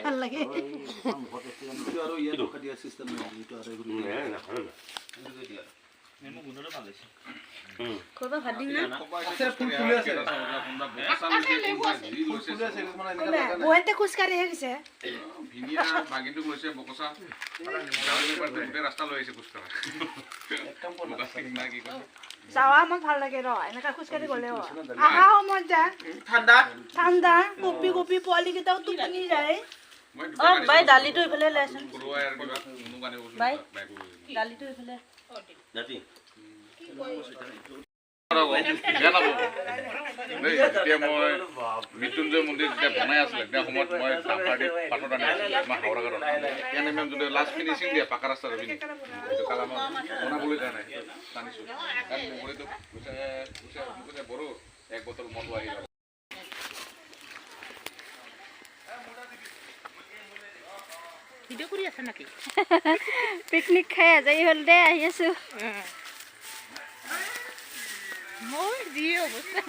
ভাল লাগে কবা ভাত দিম না আছে ফুল ফুলে আছে বহেতে খুচকাৰি আহিছে ভিনিয়া বাগিনটো লৈছে বকসা ৰাস্তা লৈ আহিছে খুচকাৰা এক কাম কৰ না কি কয় যাওয়া আমাক ভাল লাগে ৰ এনেকা খুচকাৰি গলে আহা সময়ত যা ঠাণ্ডা ঠাণ্ডা কপি কপি পোৱালি কেইটাও টোপনি যায় বাই দালিটো ইফালে লেচোন বাই দালিটো ইফালে নাতি মই মৃত্যুঞ্জয় মন্দিৰ যেতিয়া বনাই আছিলে তেতিয়া সময়ত মই পাৰ্টি পাটত আনি মই হাওৰাঘাটত এনে মেম যদি লাষ্ট ফিনিচিং দিয়ে পাকা ৰাস্তাৰ পিনি এইটো কালা মই বনাবলৈ কাৰণে জানিছোঁ কাৰণ মগৰীটো কৈছে বড়ো এক বটল মদ আহি যাব ভিডিঅ' কৰি আছে নাকি পিকনিক খাই আজৰি হ'ল দে আহি আছো মই যি অৱস্থা